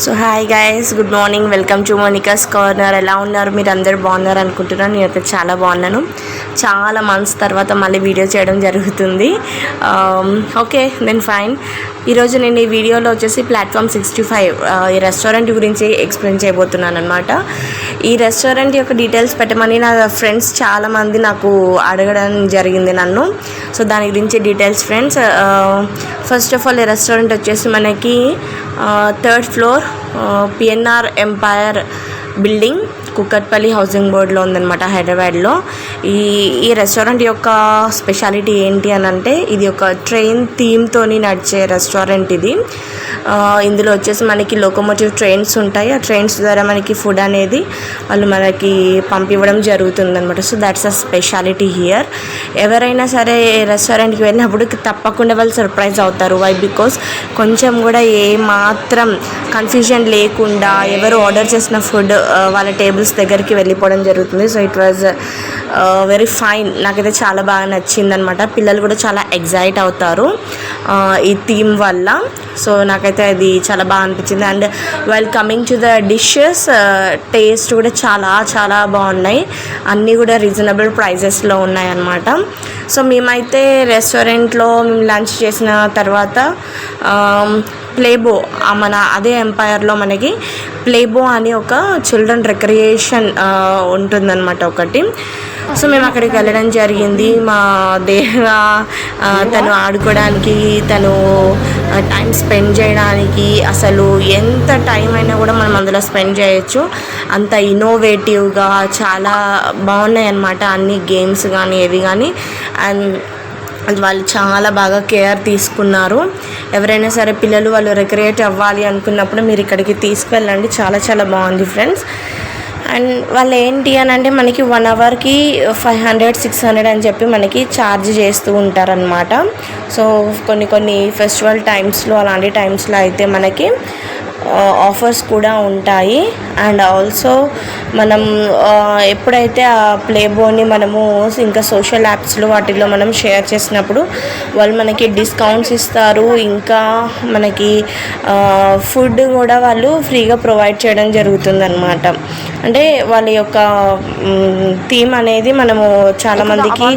So hi guys, good morning. Welcome to Monica's corner. ఎలా ఉన్నారు? మీరు అందరు బాగున్నారు అనుకుంటున్నాను. నేనైతే చాలా బాగున్నాను. చాలా మంత్స్ తర్వాత మళ్ళీ వీడియో చేయడం జరుగుతుంది. Okay then fine. ఈరోజు నేను ఈ వీడియోలో వచ్చేసి ప్లాట్ఫామ్ 65 ఈ రెస్టారెంట్ గురించి ఎక్స్ప్లెయిన్ చేయబోతున్నాను అనమాట. ఈ రెస్టారెంట్ యొక్క డీటెయిల్స్ పెట్టమని నా ఫ్రెండ్స్ చాలామంది నాకు అడగడం జరిగింది నన్ను. సో దాని గురించి details friends. First of all ఈ రెస్టారెంట్ వచ్చేసి మనకి 3rd floor PNR empire building Kukatpally housing బోర్డ్లో ఉందన్నమాట, హైదరాబాద్లో. ఈ రెస్టారెంట్ యొక్క స్పెషాలిటీ ఏంటి అని అంటే, ఇది ఒక ట్రైన్ థీమ్తోని నడిచే రెస్టారెంట్ ఇది. ఇందులో వచ్చేసి మనకి లోకోమోటివ్ ట్రైన్స్ ఉంటాయి. ఆ ట్రైన్స్ ద్వారా మనకి ఫుడ్ అనేది వాళ్ళు మనకి పంపివ్వడం జరుగుతుంది అనమాట. So that's a speciality here. ఎవరైనా సరే రెస్టారెంట్కి వెళ్ళినప్పుడు తప్పకుండా వాళ్ళు సర్ప్రైజ్ అవుతారు. వై? బికాస్ కొంచెం కూడా ఏ మాత్రం కన్ఫ్యూజన్ లేకుండా ఎవరు ఆర్డర్ చేసిన ఫుడ్ వాళ్ళ టేబుల్స్ దగ్గరికి వెళ్ళిపోవడం జరుగుతుంది. So it was very fine. నాకైతే చాలా బాగా నచ్చిందనమాట. పిల్లలు కూడా చాలా ఎగ్జైట్ అవుతారు ఈ థీమ్ వల్ల. సో నాకైతే అది చాలా బాగా అనిపించింది. And while coming to the dishes, taste కూడా చాలా చాలా బాగున్నాయి. అన్నీ కూడా రీజనబుల్ ప్రైజెస్లో ఉన్నాయి అన్నమాట. సో మేమైతే రెస్టారెంట్లో లంచ్ చేసిన తర్వాత ప్లేబో, మన అదే ఎంపైర్లో మనకి ప్లేబో అని ఒక చిల్డ్రన్ రిక్రియేషన్ ఉంటుందన్నమాట ఒకటి. సో మేము అక్కడికి వెళ్ళడం జరిగింది. మా దేహంగా తను ఆడుకోవడానికి, తను టైం స్పెండ్ చేయడానికి, అసలు ఎంత టైం అయినా కూడా మనం అందులో స్పెండ్ చేయొచ్చు. అంత ఇన్నోవేటివ్గా చాలా బాగున్నాయి అన్నమాట అన్ని గేమ్స్ కానీ ఏవి కానీ. అండ్ వాళ్ళు చాలా బాగా కేర్ తీసుకున్నారు. ఎవరైనా సరే పిల్లలు వాళ్ళు రిక్రియేట్ అవ్వాలి అనుకున్నప్పుడు మీరు ఇక్కడికి తీసుకువెళ్ళండి. చాలా చాలా బాగుంది ఫ్రెండ్స్. అండ్ వాళ్ళు ఏంటి అని అంటే, మనకి 1 అవర్కి 500-600 అని చెప్పి మనకి ఛార్జ్ చేస్తూ ఉంటారనమాట. సో కొన్ని ఫెస్టివల్ టైమ్స్లో, అలాంటి టైమ్స్లో అయితే మనకి ఆఫర్స్ కూడా ఉంటాయి. అండ్ ఆల్సో మనం ఎప్పుడైతే ఆ ప్లేబోని మనము ఇంకా సోషల్ యాప్స్లో వాటిల్లో మనం షేర్ చేసినప్పుడు వాళ్ళు మనకి డిస్కౌంట్స్ ఇస్తారు. ఇంకా మనకి ఫుడ్ కూడా వాళ్ళు ఫ్రీగా ప్రొవైడ్ చేయడం జరుగుతుందన్నమాట. అంటే వాళ్ళ యొక్క థీమ్ అనేది మనము చాలామందికి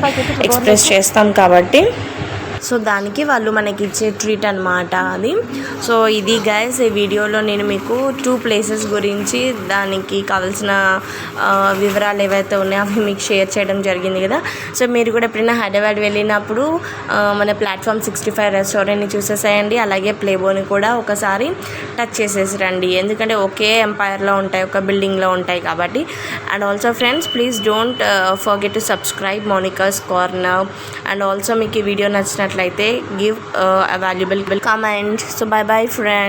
ఎక్స్ప్రెస్ చేస్తాం కాబట్టి, సో దానికి వాళ్ళు మనకి ఇచ్చే ట్రీట్ అనమాట అది. సో ఇది గైస్, ఈ వీడియోలో నేను మీకు 2 ప్లేసెస్ గురించి, దానికి కావాల్సిన వివరాలు ఏవైతే ఉన్నాయో అవి మీకు షేర్ చేయడం జరిగింది కదా. సో మీరు కూడా ఎప్పుడైనా హైదరాబాద్ వెళ్ళినప్పుడు మన ప్లాట్ఫామ్ 65 రెస్టారెంట్ని చూసేసేయండి. అలాగే ప్లేబోని కూడా ఒకసారి టచ్ చేసేసి రండి. ఎందుకంటే ఒకే ఎంపైర్లో ఉంటాయి, ఒక బిల్డింగ్లో ఉంటాయి కాబట్టి. And also friends, please don't forget to subscribe Monica's corner. And also మీకు ఈ వీడియో నచ్చినట్లయితే give a valuable comment. So bye bye friends.